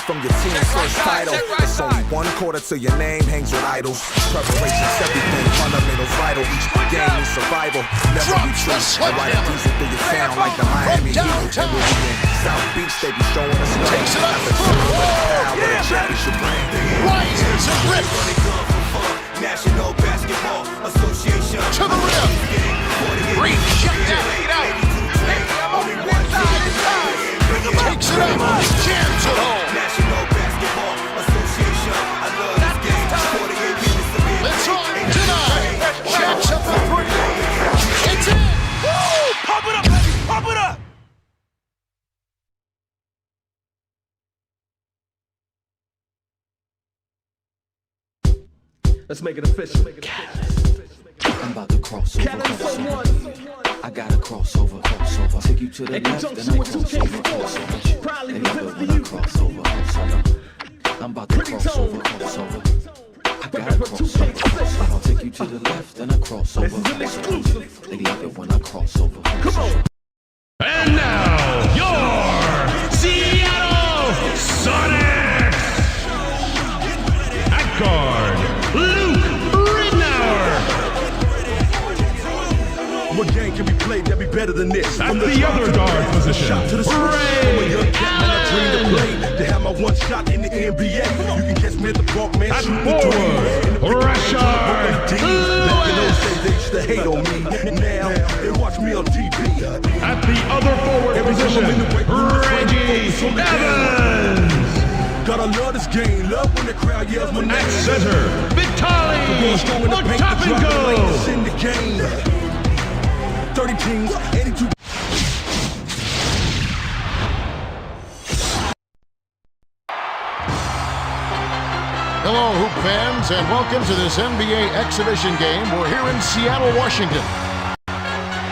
From your team's first title, it's only one quarter till your name hangs with idols. Preparation's everything, fundamentals vital. Each game needs survival, never retreat. I ride a diesel through your town like the Miami Heat. And we'll be in South Beach, they be showing us love. Takes it up for the championship ring. Rises and rips. National Basketball Association to the rim. Great shut down. Get out. Takes it up. Jams it home. National Basketball Association. I love this game. 48 minutes to be. It's on tonight. Shaq's up for three. It's in. Woo! Pump it up, baby. Pump it up. Let's make it official. I'm about to cross over. I gotta cross over. Take you to the left, then I cross over. Probably They because love it of when I you. cross over. I'm about to cross over. I gotta cross over. I'll take you to the left, then I cross over. This is an exclusive. They love it when I cross over. Come on. And now, your Seattle Sonics! At guard, Luke Ridnour. What game can be played that be better than this? At the other guard position, Ray Allen. To have my one shot in the NBA. You can catch me at the park, man. At forward, Rashard Lewis. They used to hate on me. Now they watch me on TV. At the other forward position, Reggie Evans. Gotta love this game. Love when the crowd yells my name. At center, Vitaly Motapenko. In the game. 30 teams, 82. Hello, Hoop fans, and welcome to this NBA exhibition game. We're here in Seattle, Washington.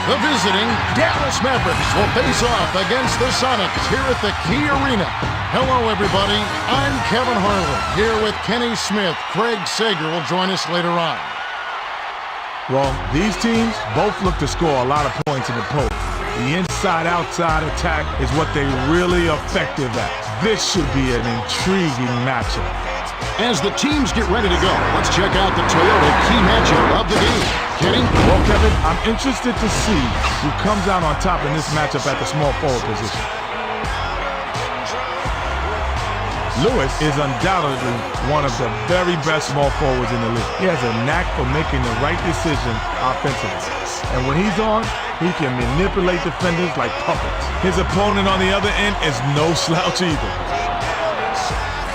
The visiting Dallas Mavericks will face off against the Sonics here at the Key Arena. Hello, everybody. I'm Kevin Harlan, here with Kenny Smith. Craig Sager will join us later on. Well, these teams both look to score a lot of points in the post. The inside-outside attack is what they're really effective at. This should be an intriguing matchup. As the teams get ready to go, let's check out the Toyota key matchup of the game. Kenny? Well, Kevin, I'm interested to see who comes out on top in this matchup at the small forward position. Lewis is undoubtedly one of the very best small forwards in the league. He has a knack for making the right decision offensively. And when he's on, he can manipulate defenders like puppets. His opponent on the other end is no slouch either.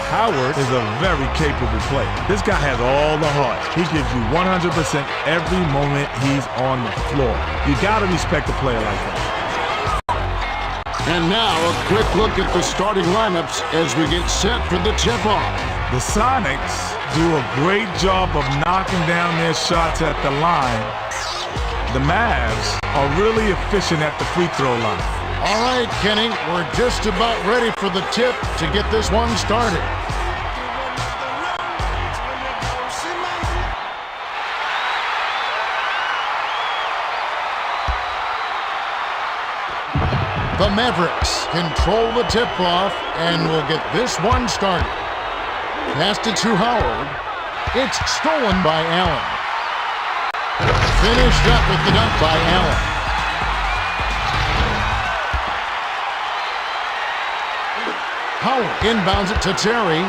Howard is a very capable player. This guy has all the heart. He gives you 100% every moment he's on the floor. You gotta respect a player like that. And now a quick look at the starting lineups as we get set for the tip-off. The Sonics do a great job of knocking down their shots at the line. The Mavs are really efficient at the free throw line. All right, Kenny, we're just about ready for the tip to get this one started. The Mavericks control the tip-off and will get this one started. Passed it to Howard. It's stolen by Allen. Finished up with the dunk by Allen. Howard inbounds it to Terry.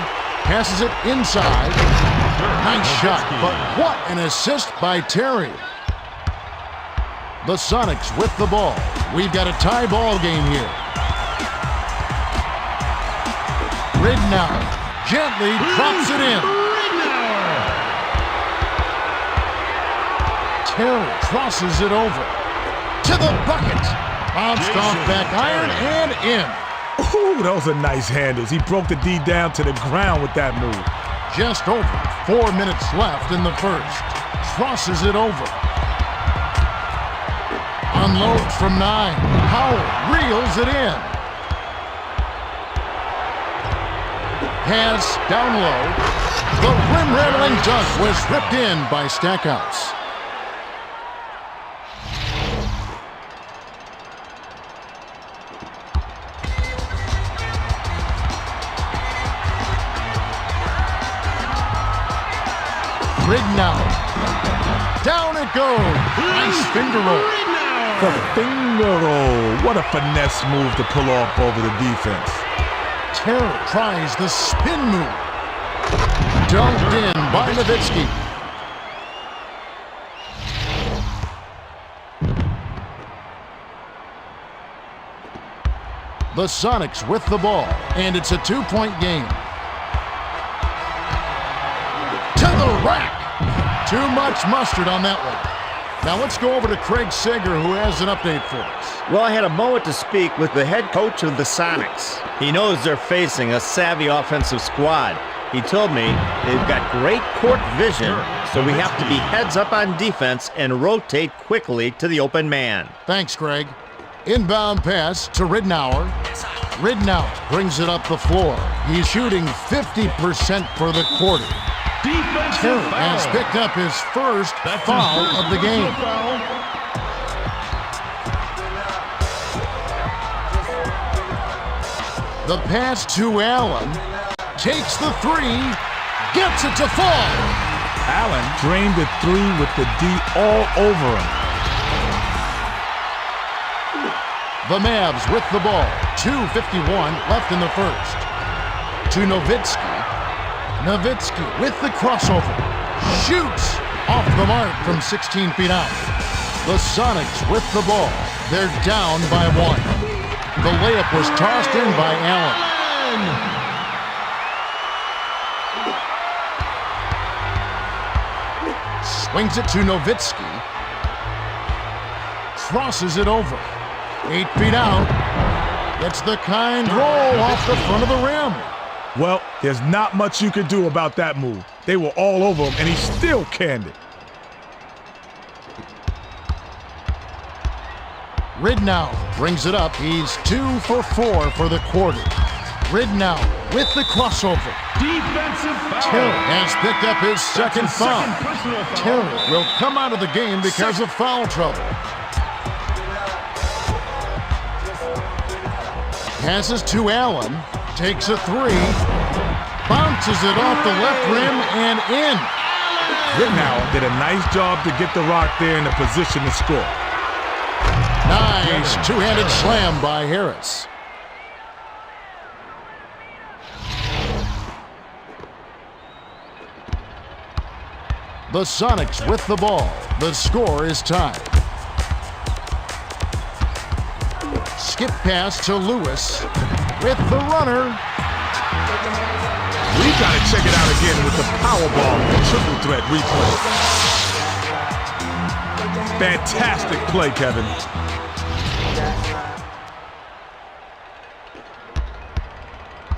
Passes it inside. Nice shot, but what an assist by Terry. The Sonics with the ball. We've got a tie ball game here. Ridnour Gently drops it in. Terry crosses it over. To the bucket. Bounced off back iron and in. Ooh, those are nice handles. He broke the D down to the ground with that move. Just over 4 minutes left in the first. Crosses it over. Unloads from 9. Howard reels it in. Pass down low. The rim-rattling dunk was ripped in by Stackhouse. Ridnour. Down it goes. Nice finger roll. The finger roll. What a finesse move to pull off over the defense. Terry tries the spin move. Dunked in by Nowitzki. The Sonics with the ball, and it's a 2-point game. To the rack. Too much mustard on that one. Now let's go over to Craig Sager, who has an update for us. Well, I had a moment to speak with the head coach of the Sonics. He knows they're facing a savvy offensive squad. He told me they've got great court vision, so we have to be heads up on defense and rotate quickly to the open man. Thanks, Craig. Inbound pass to Ridnour. Ridnour brings it up the floor. He's shooting 50% for the quarter. Terry has picked up his first foul of the game. The pass to Allen. Takes the three. Gets it to fall. Allen drained the three with the D all over him. The Mavs with the ball. 2:51 left in the first. To Nowitzki. Nowitzki with the crossover. Shoots off the mark from 16 feet out. The Sonics with the ball. They're down by 1. The layup was tossed in by Allen. Swings it to Nowitzki. Crosses it over. 8 feet out. Gets the kind roll off the front of the rim. Well, there's not much you could do about that move. They were all over him, and he still canned it. Ridnour brings it up. He's 2 for 4 for the quarter. Ridnour with the crossover. Defensive foul. Terry has picked up his second foul. Terry will come out of the game because of foul trouble. Passes to Allen. Takes a three. Bounces it off the left rim and in. Ridnour did a nice job to get the rock there in a position to score. Nice two-handed slam by Harris. The Sonics with the ball. The score is tied. Skip pass to Lewis with the runner. We got to check it out again with the power ball, the triple threat replay. Fantastic play, Kevin.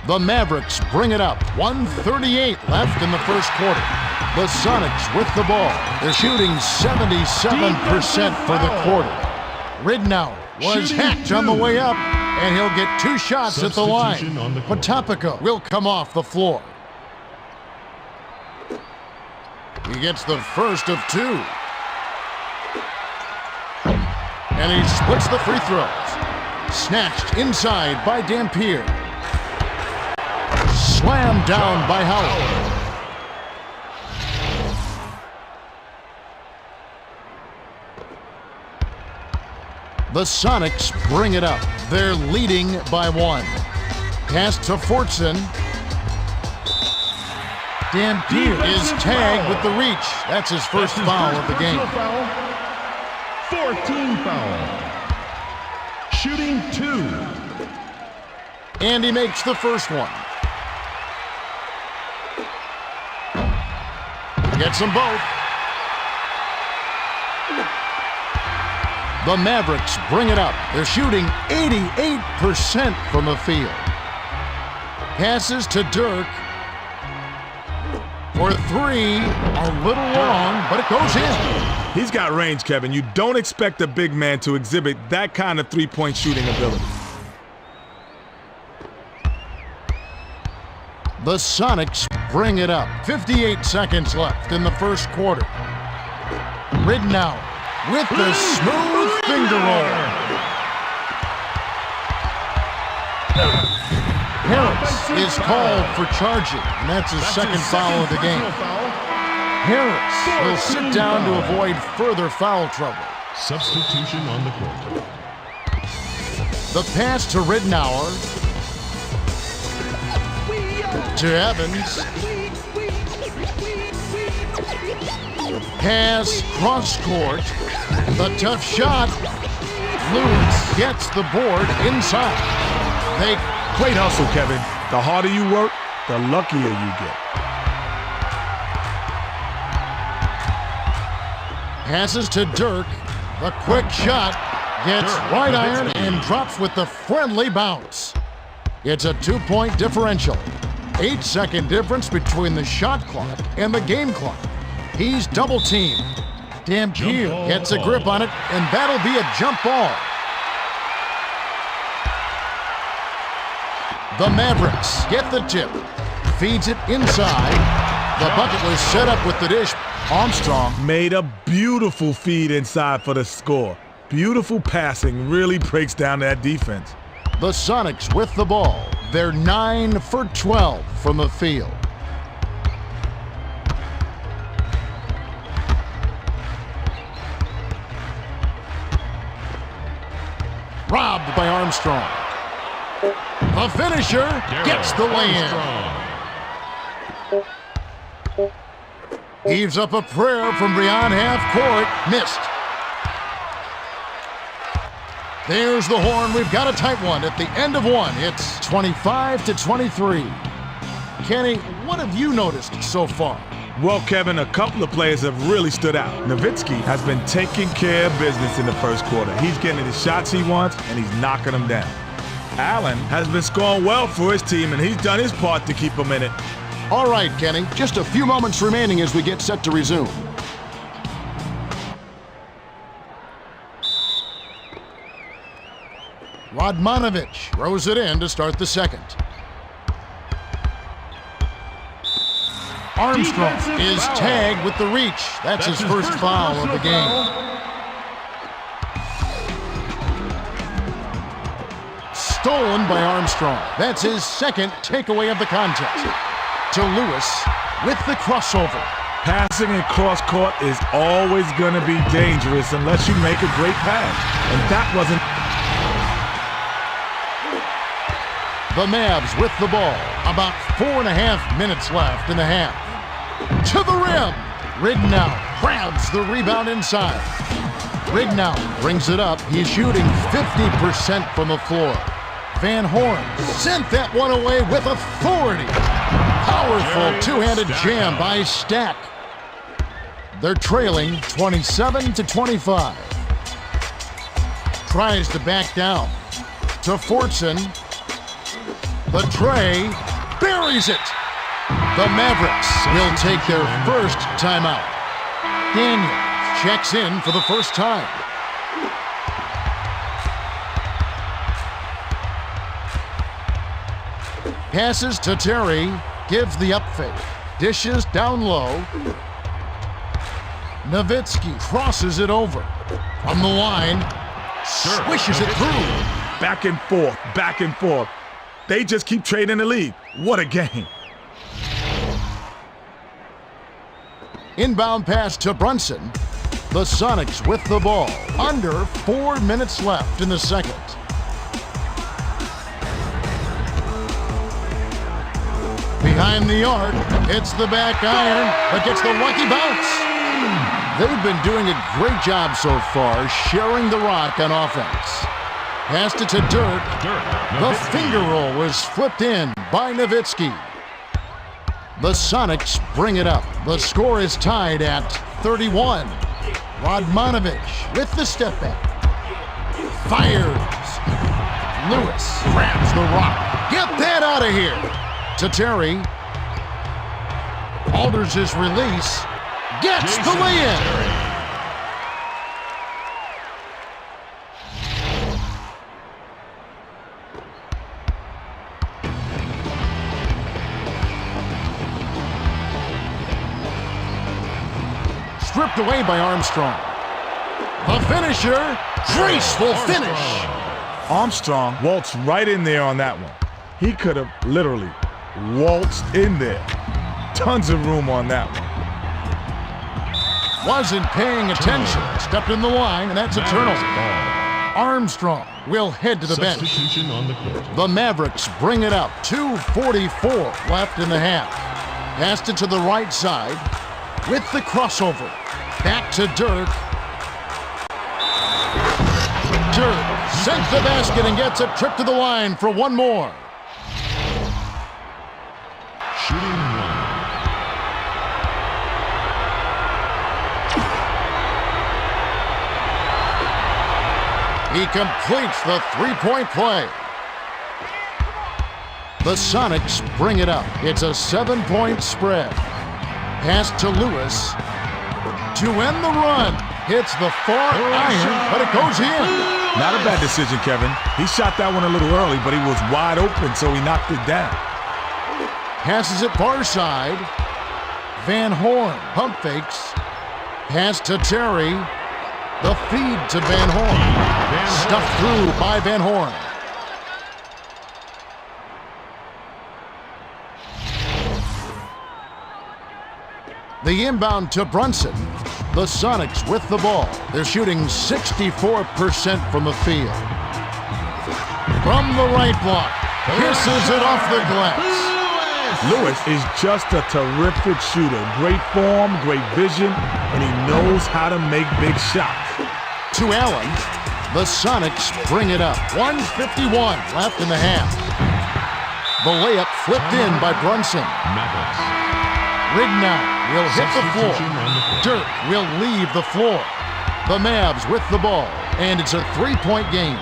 The Mavericks bring it up. 1:38 left in the first quarter. The Sonics with the ball. They're shooting 77% for the quarter. Ridnour was hacked on the way up, and he'll get 2 shots at the line. Potapico will come off the floor. He gets the first of 2. And he splits the free throws. Snatched inside by Dampier. Slammed down by Howard. The Sonics bring it up. They're leading by 1. Pass to Fortson. Dampier is tagged with the reach. That's his first foul of the game. 14 foul. Shooting 2. And he makes the first one. Gets them both. The Mavericks bring it up. They're shooting 88% from the field. Passes to Dirk. For three, a little long, but it goes in. He's got range, Kevin. You don't expect a big man to exhibit that kind of three-point shooting ability. The Sonics bring it up. 58 seconds left in the first quarter. Ridnour with the smooth finger roll. Harris is called for charging, and that's his second foul of the game. Harris will sit down to avoid further foul trouble. Substitution on the court. The pass to Ridnour. To Evans. Pass cross court. The tough shot. Lewis gets the board inside. Great hustle, Kevin. The harder you work, the luckier you get. Passes to Dirk. The quick shot gets right iron and drops with the friendly bounce. It's a 2-point differential. 8-second difference between the shot clock and the game clock. He's double teamed. Dampier gets a grip on it, and that'll be a jump ball. The Mavericks get the tip. Feeds it inside. The bucket was set up with the dish. Armstrong made a beautiful feed inside for the score. Beautiful passing really breaks down that defense. The Sonics with the ball. They're 9 for 12 from the field. Robbed by Armstrong. The finisher gets the lay-in. Heaves up a prayer from beyond half court. Missed. There's the horn. We've got a tight one at the end of one. It's 25-23. Kenny, what have you noticed so far? Well, Kevin, a couple of players have really stood out. Nowitzki has been taking care of business in the first quarter. He's getting the shots he wants, and he's knocking them down. Allen has been scoring well for his team, and he's done his part to keep them in it. All right, Kenny, just a few moments remaining as we get set to resume. Radmanovic throws it in to start the second. Armstrong is tagged with the reach. That's his first foul of the game. Stolen by Armstrong. That's his second takeaway of the contest. To Lewis with the crossover. Passing in cross court is always going to be dangerous unless you make a great pass. And that wasn't. The Mavs with the ball. About 4.5 minutes left in the half. To the rim. Ridnour grabs the rebound inside. Ridnour brings it up. He's shooting 50% from the floor. Van Horn sent that one away with authority. Powerful two-handed jam by Stack. They're trailing 27-25. Tries to back down. To Fortson. The tray buries it. The Mavericks will take their first timeout. Daniels checks in for the first time. Passes to Terry, gives the up fake. Dishes down low. Nowitzki crosses it over. From the line, swishes it through. Back and forth, back and forth. They just keep trading the lead. What a game. Inbound pass to Brunson. The Sonics with the ball. Under 4 minutes left in the second. Behind the arc, hits the back iron, but gets the lucky bounce. They've been doing a great job so far, sharing the rock on offense. Passed it to Dirk. The finger roll was flipped in by Nowitzki. The Sonics bring it up. The score is tied at 31. Radmanovich with the step back. Fires. Lewis grabs the rock. Get that out of here. To Terry. Alters his release. Gets the lay-in. Stripped away by Armstrong. The finisher, graceful finish. Armstrong waltzed right in there on that one. He could have literally waltzed in there. Tons of room on that one. Wasn't paying attention. Stepped in the line, and that's a turnover. Armstrong will head to the bench. Substitution on the court. The Mavericks bring it up. 2:44 left in the half. Passed it to the right side with the crossover. Back to Dirk. Dirk sends the basket and gets a trip to the line for one more. Shooting one. He completes the three-point play. The Sonics bring it up. It's a 7-point spread. Pass to Lewis to end the run. Hits the far iron, but it goes in. Not a bad decision, Kevin. He shot that one a little early, but he was wide open, so he knocked it down. Passes it far side. Van Horn pump fakes. Pass to Terry. The feed to Van Horn. Stuffed through by Van Horn. The inbound to Brunson. The Sonics with the ball. They're shooting 64% from the field. From the right block. Kisses it off the glass. Lewis is just a terrific shooter. Great form, great vision, and he knows how to make big shots. To Allen. The Sonics bring it up. 1:51 left in the half. The layup flipped in by Brunson. Mavericks. Rignow will hit the floor. Dirk will leave the floor. The Mavs with the ball, and it's a three-point game.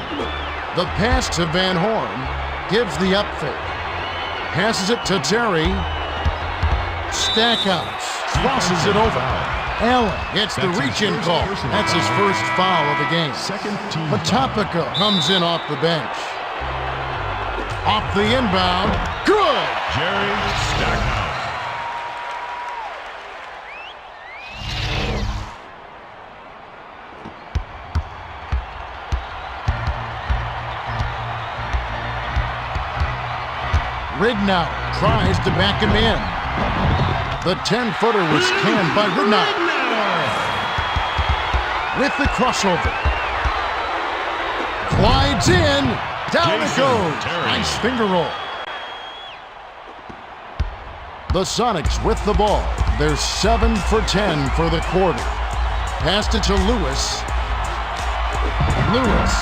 The pass to Van Horn gives the up fake. Passes it to Terry. Stackhouse crosses it over. Allen gets the reach-in call. That's his first foul of the game. Potapika comes in off the bench. Off the inbound. Good! Jerry Stackhouse. Rignow tries to back him in. The 10-footer was canned by Rignow. With the crossover. Glides in. Down it goes. Nice finger roll. The Sonics with the ball. They're 7 for 10 for the quarter. Passed it to Lewis. Lewis.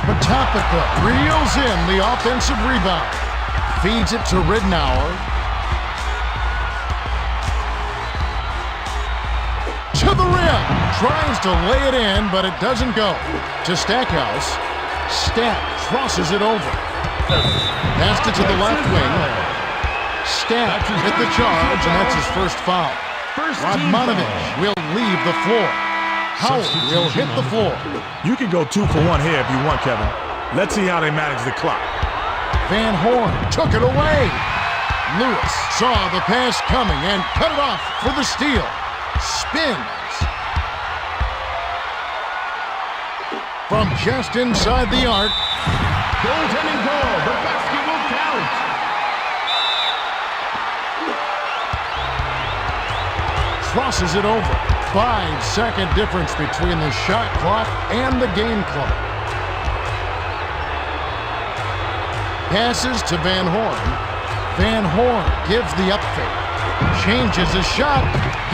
Potapika reels in the offensive rebound. Feeds it to Ridnour. To the rim. Tries to lay it in, but it doesn't go. To Stackhouse. Stack crosses it over. Passed it to the left wing. Stack hit the charge, and that's his first foul. Radmanovich will leave the floor. Howard will hit the floor. You can go 2 for 1 here if you want, Kevin. Let's see how they manage the clock. Van Horn took it away. Lewis saw the pass coming and cut it off for the steal. Spins. From just inside the arc. Goaltending call. The basket will count. Crosses it over. 5-second difference between the shot clock and the game clock. Passes to Van Horn. Van Horn gives the up fake. Changes his shot.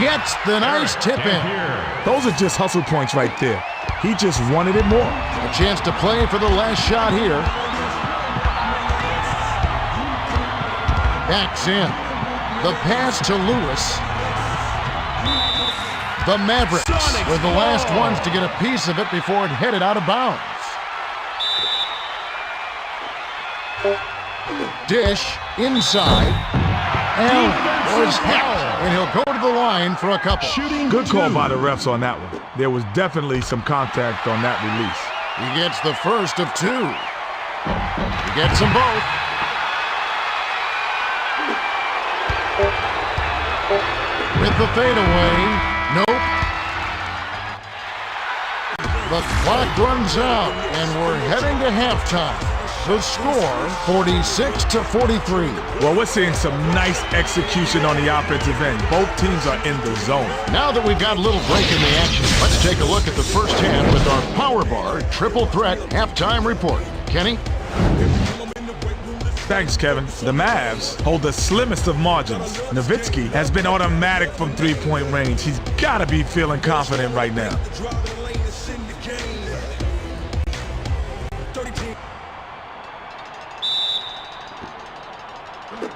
Gets the nice tip in. Those are just hustle points right there. He just wanted it more. A chance to play for the last shot here. Backs in. The pass to Lewis. The Mavericks were the last ones to get a piece of it before it headed out of bounds. Dish inside. Allen was hit, and he'll go to the line for a couple. Good call by the refs on that one. There was definitely some contact on that release. He gets the first of two. He gets them both. With the fadeaway, nope. The clock runs out, and we're heading to halftime. The score, 46-43. Well, we're seeing some nice execution on the offensive end. Both teams are in the zone. Now that we've got a little break in the action, let's take a look at the first half with our Power Bar Triple Threat Halftime Report. Kenny? Thanks, Kevin. The Mavs hold the slimmest of margins. Nowitzki has been automatic from three-point range. He's got to be feeling confident right now.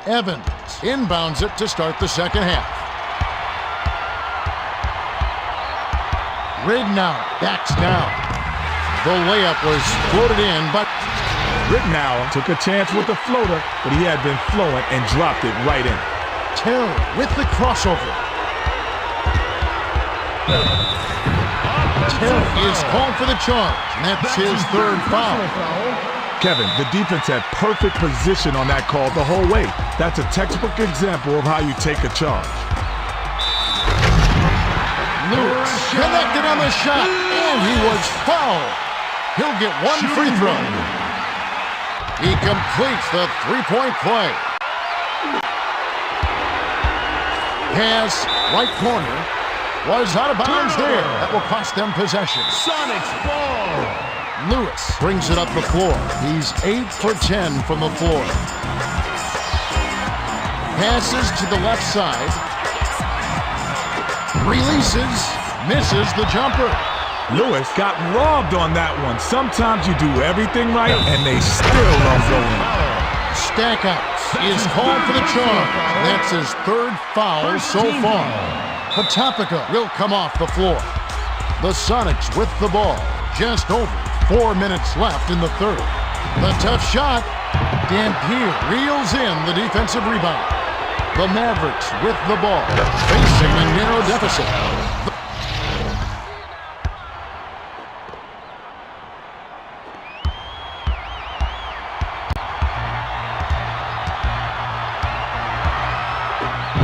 Evans inbounds it to start the second half. Ridnow backs down. The layup was floated in, but Ridnow took a chance with the floater, but he had been flowing and dropped it right in. Terry with the crossover. Terry is called for the charge, and that's his third foul. Kevin, the defense had perfect position on that call the whole way. That's a textbook example of how you take a charge. Lewis connected on the shot, and he was fouled. He'll get one free throw. He completes the three-point play. Pass, right corner, was out of bounds there. That will cost them possession. Sonics ball. Lewis brings it up the floor. He's 8 for 10 from the floor. Passes to the left side. Releases, misses the jumper. Lewis got robbed on that one. Sometimes you do everything right, and they still don't go in. Stackhouse is called for the charge. That's his third foul so far. Patapika will come off the floor. The Sonics with the ball. Just over 4 minutes left in the third. The tough shot. Dampier reels in the defensive rebound. The Mavericks with the ball, facing a narrow deficit.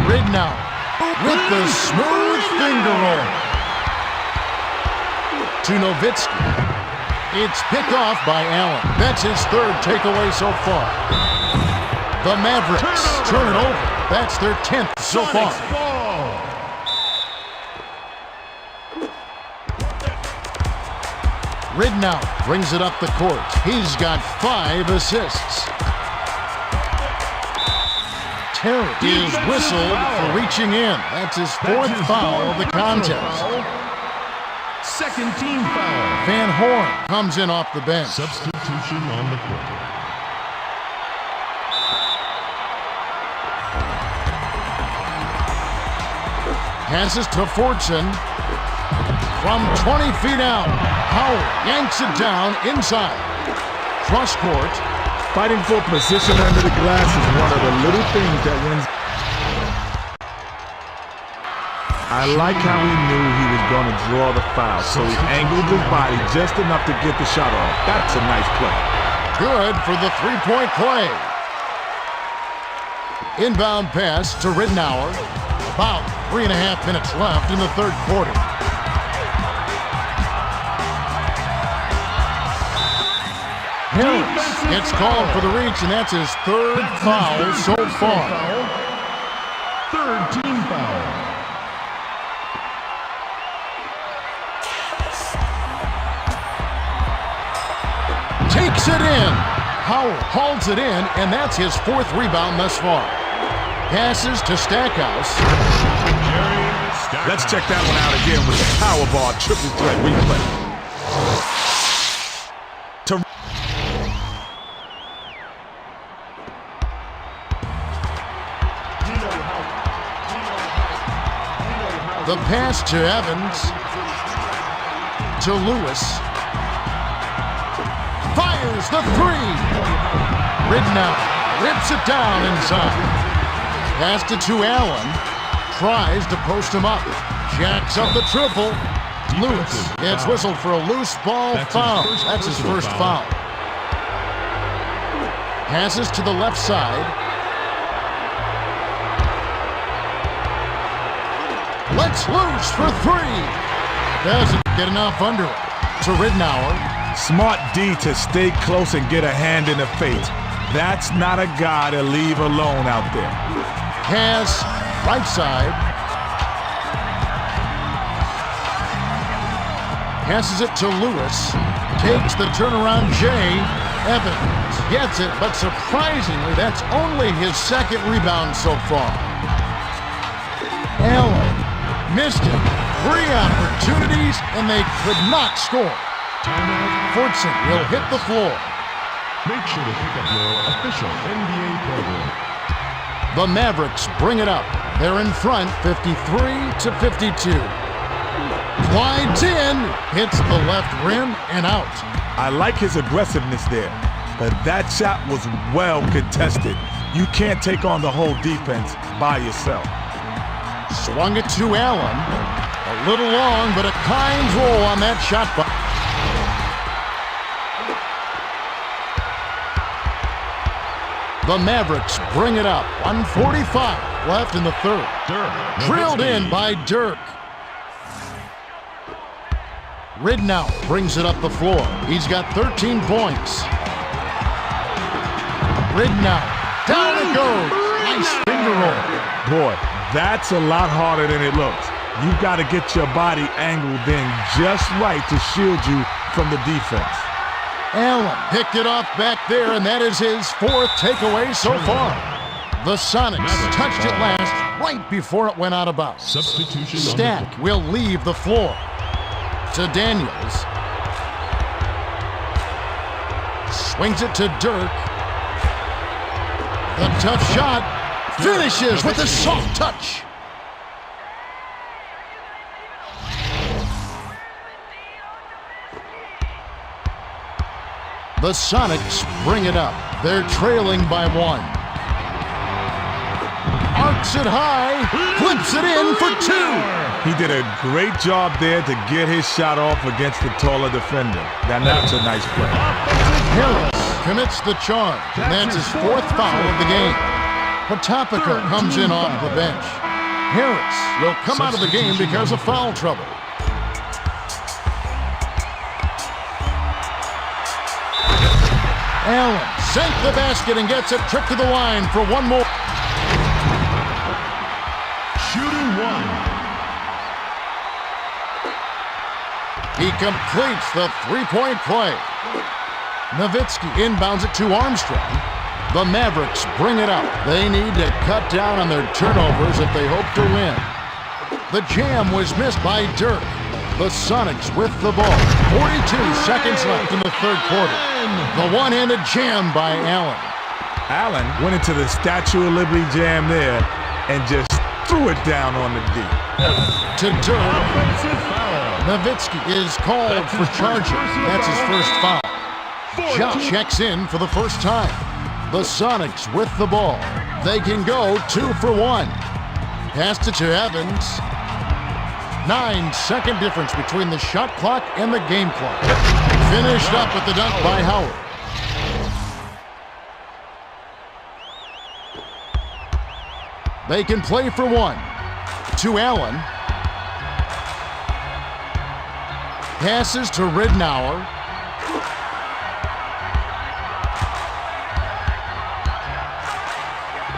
Ridnow with the smooth finger roll. To Nowitzki. It's picked off by Allen. That's his third takeaway so far. The Mavericks turn it over. That's their 10th so far. Ridnow brings it up the court. He's got 5 assists. Terry is whistled for reaching in. That's his 4th foul of the contest. Second team foul. Van Horn comes in off the bench. Substitution on the court. Passes to Fortson. From 20 feet out, Howard yanks it down inside. Cross court. Fighting for position under the glass is one of the little things that wins. I like how he knew he was going to draw the foul, so he angled his body just enough to get the shot off. That's a nice play. Good for the three-point play. Inbound pass to Ridnour. About 3.5 minutes left in the third quarter. Harris gets called for the reach, and that's his third foul so far. Third team foul. Takes it in. Howard hauls it in, and that's his 4th rebound thus far. Passes to Stackhouse. Let's check that one out again with the Power Bar Triple Threat replay. The pass to Evans. To Lewis. Fires the three. Ridnow rips it down inside. Passed it to Allen. Tries to post him up. Jacks up the triple. Lewis gets whistled for a loose ball foul. That's his first foul. Passes to the left side. Lets loose for three. Doesn't get enough under it. To Ridnour. Smart D to stay close and get a hand in the face. That's not a guy to leave alone out there. Pass right side. Passes it to Lewis. Takes the turnaround Jay. Evans gets it, but surprisingly, that's only his second rebound so far. Allen missed it. 3 opportunities, and they could not score. Fortson will hit the floor. Make sure to pick up your official NBA program. The Mavericks bring it up. They're in front, 53-52. Glides in, hits the left rim, and out. I like his aggressiveness there, but that shot was well contested. You can't take on the whole defense by yourself. Swung it to Allen. A little long, but a kind roll on that shot. The Mavericks bring it up. 1:45 left in the third. Drilled in by Dirk. Ridnour brings it up the floor. He's got 13 points. Ridnour, down it goes. Nice finger roll. Boy, that's a lot harder than it looks. You've got to get your body angled in just right to shield you from the defense. Allen picked it off back there, and that is his 4th takeaway so far. The Sonics touched it last right before it went out of bounds. Substitution. Stack will leave the floor. To Daniels. Swings it to Dirk. The tough shot. Finishes with a soft touch. The Sonics bring it up. They're trailing by 1. Arcs it high. Flips it in for 2. He did a great job there to get his shot off against the taller defender. That's a nice play. Harris commits the charge, and that's his 4th foul of the game. Potapika comes in off the bench. Harris will come out of the game because of foul trouble. Allen sank the basket and gets it tripped to the line for one more. Shooting 1. He completes the 3-point play. Nowitzki inbounds it to Armstrong. The Mavericks bring it up. They need to cut down on their turnovers if they hope to win. The jam was missed by Dirk. The Sonics with the ball. 42 seconds left in the third quarter. The one-handed jam by Allen. Allen went into the Statue of Liberty jam there and just threw it down on the D. To Dirk. Nowitzki is called for charging. That's his first foul. Shot checks in for the first time. The Sonics with the ball. They can go 2 for 1. Passed it to Evans. 9-second difference between the shot clock and the game clock. Finished up with the dunk by Howard. They can play for 1. To Allen. Passes to Ridnour.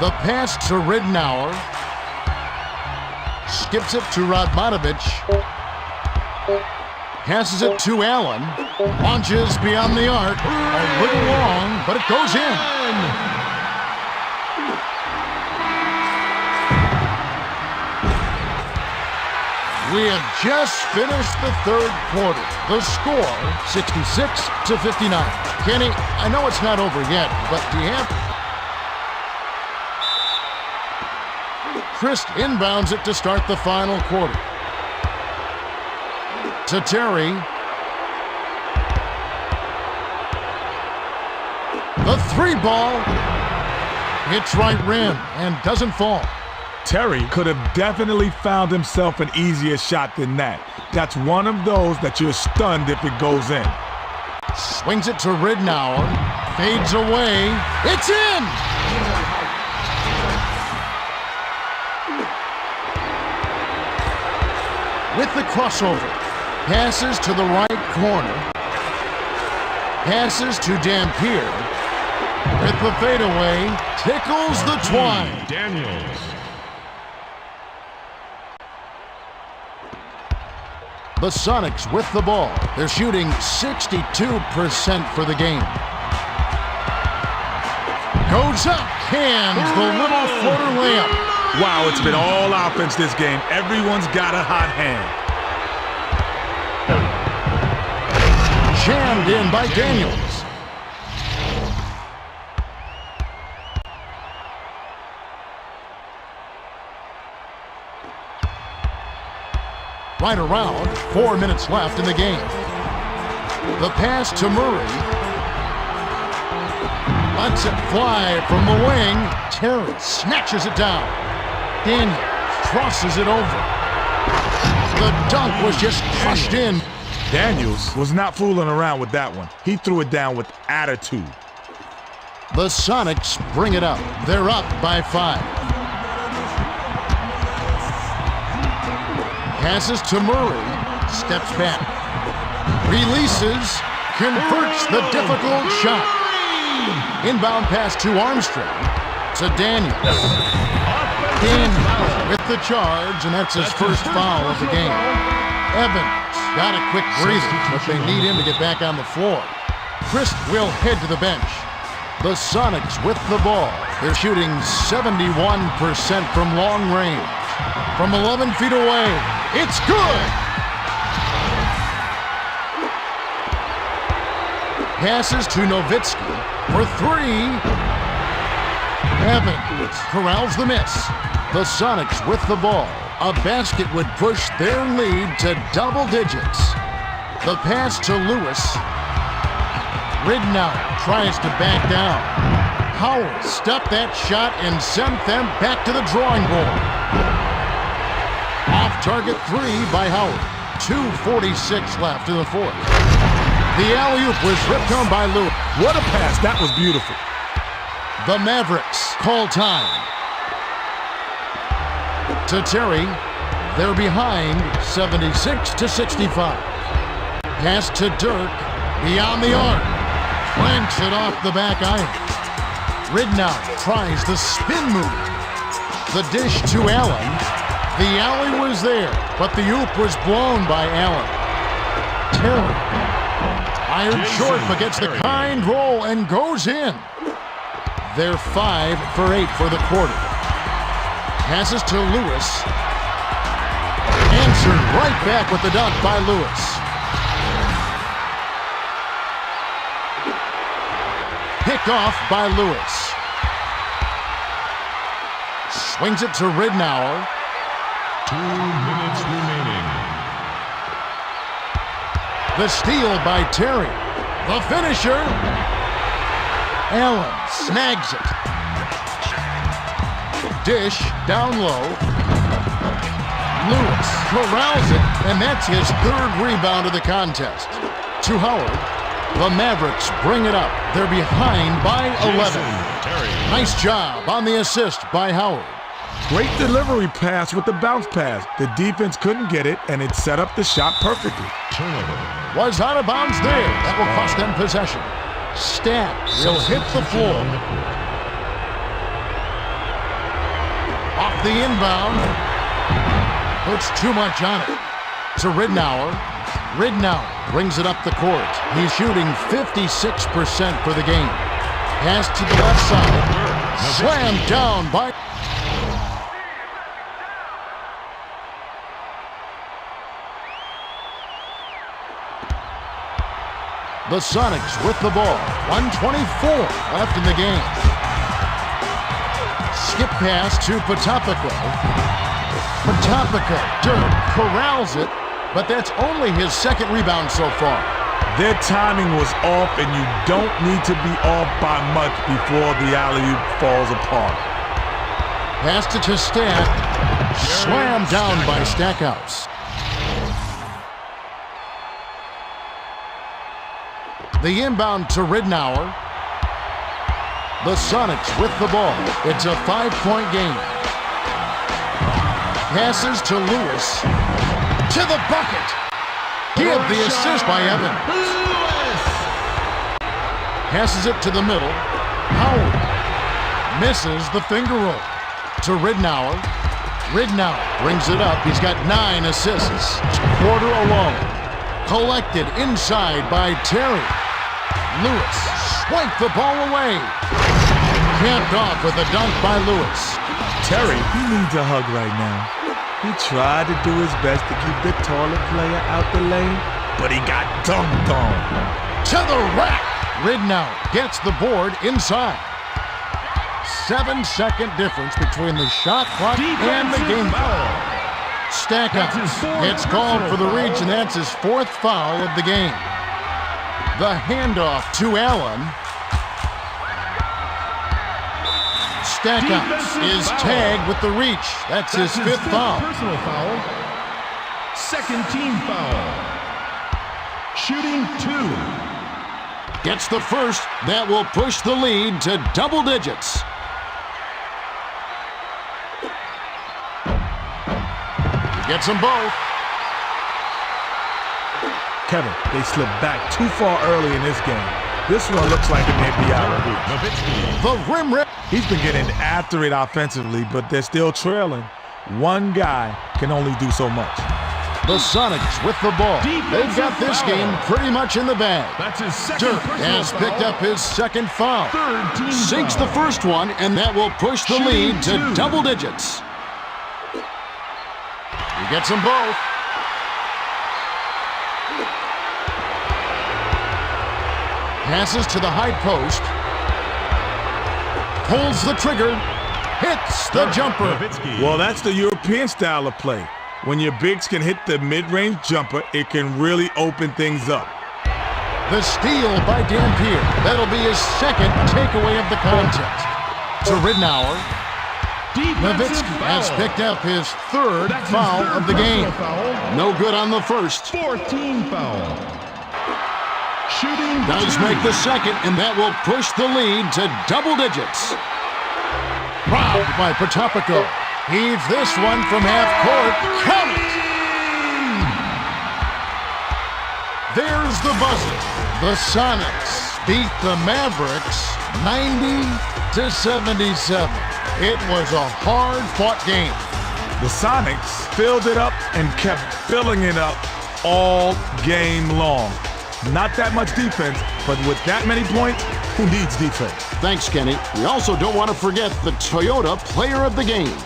The pass to Ridnour. Skips it to Radmanovic. Passes it to Allen. Launches beyond the arc. A little long, but it goes in. We have just finished the third quarter. The score, 66-59. Kenny, I know it's not over yet, but do you have... Christ inbounds it to start the final quarter. to Terry. The three ball hits right rim and doesn't fall. Terry could have definitely found himself an easier shot than that. That's one of those that you're stunned if it goes in. Swings it to Ridnour. Fades away. It's in! With the crossover. Passes to the right corner. Passes to Dampier. With the fadeaway. Tickles the twine. Daniels. The Sonics with the ball. They're shooting 62% for the game. Goes up, cans the little floater layup. Wow, it's been all offense this game. Everyone's got a hot hand. Jammed in by Daniels. Right around, 4 minutes left in the game. The pass to Murray. Lets it fly from the wing. Terry snatches it down. Daniels crosses it over. The dunk was just crushed in. Daniels was not fooling around with that one. He threw it down with attitude. The Sonics bring it up. They're up by 5. Passes to Murray, steps back, releases, converts the difficult shot. Inbound pass to Armstrong, to Daniels. Daniels with the charge, and that's his first foul of the game. Evans got a quick breather, but they need him to get back on the floor. Christ will head to the bench. The Sonics with the ball. They're shooting 71% from long range. From 11 feet away, it's good! Passes to Nowitzki for 3. Evans corrals the miss. The Sonics with the ball. A basket would push their lead to double digits. The pass to Lewis. Ridnour tries to back down. Howard stopped that shot and sent them back to the drawing board. Off target 3 by Howard. 2:46 left in the fourth. The alley-oop was ripped home by Lewis. What a pass. That was beautiful. The Mavericks call time. To Terry. They're behind 76-65. Pass to Dirk. Beyond the arc. Clanks it off the back iron. Ridnour tries the spin move. The dish to Allen. The alley was there, but the oop was blown by Allen. Terry. Iron short, but gets the kind roll and goes in. They're 5 for 8 for the quarter. Passes to Lewis. Answered right back with the dunk by Lewis. Pick off by Lewis. Swings it to Ridnour. 2 minutes remaining. The steal by Terry. The finisher. Allen snags it. Dish down low. Lewis corrals it, and that's his 3rd rebound of the contest. To Howard. The Mavericks bring it up. They're behind by 11. Nice job on the assist by Howard. Great delivery pass with the bounce pass. The defense couldn't get it, and it set up the shot perfectly. Was out of bounds there. That will cost them possession. Stat will hit the floor. Off the inbound. Puts too much on it. To Ridnour. Ridnour brings it up the court. He's shooting 56% for the game. Pass to the left side. Slammed down by... The Sonics with the ball. 1:24 left in the game. Skip pass to Potapika. Potapika, Dirk corrals it. but that's only his second rebound so far. Their timing was off, and you don't need to be off by much before the alley-oop falls apart. Passed it to Stack. Slammed down by Stackhouse. The inbound to Ridnour. The Sonics with the ball. It's a 5-point game. Passes to Lewis. To the bucket. Give the assist by Evans. Passes it to the middle. Howard. Misses the finger roll. To Ridnour. Ridnour brings it up. He's got 9 assists. Quarter alone. Collected inside by Terry. Lewis swiped the ball away. Capped off with a dunk by Lewis. Terry, he needs a hug right now. He tried to do his best to keep the taller player out the lane, but he got dunked on. To the rack. Ridnour gets the board inside. 7-second difference between the shot clock and the game clock. Stackhouse gets called for the reach, and that's his 4th foul of the game. The handoff to Allen. Stackhouse is tagged with the reach. That's his 5th foul. Personal foul. Second team foul. Shooting 2. Gets the first. That will push the lead to double digits. He gets them both. Kevin, they slipped back too far early in this game. This one looks like it may be out of reach. The rim rip. He's been getting after it offensively, but they're still trailing. One guy can only do so much. The Sonics with the ball. They've got this game pretty much in the bag. That's his second Dirk has picked up his 2nd foul. Third team Sinks foul. the first one, and that will push the Shooting lead to 2. double digits. He gets them both. Passes to the high post. Pulls the trigger. Hits the jumper. Well, that's the European style of play. When your bigs can hit the mid-range jumper, it can really open things up. The steal by Dampier. That'll be his 2nd takeaway of the contest. To Ridnour. Nowitzki has picked up his 3rd foul of the game. No good on the first. 4th team foul. Shooting Does 2. make the 2nd, and that will push the lead to double digits. Robbed by Potapico. Heaves this one from half court. Count it! There's the buzzer. The Sonics beat the Mavericks 90-77. It was a hard-fought game. The Sonics filled it up and kept filling it up all game long. Not that much defense, but with that many points, who needs defense? Thanks, Kenny. We also don't want to forget the Toyota Player of the Game.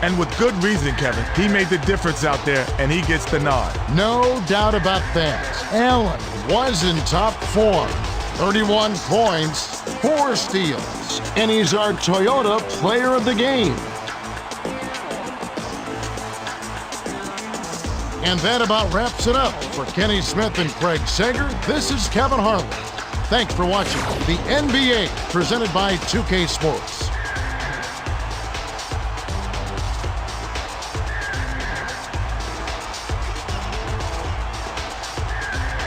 And with good reason, Kevin. He made the difference out there, and he gets the nod. No doubt about that. Allen was in top form. 31 points, 4 steals, and he's our Toyota Player of the Game. And that about wraps it up. For Kenny Smith and Craig Sager, this is Kevin Harlan. Thanks for watching the NBA presented by 2K Sports.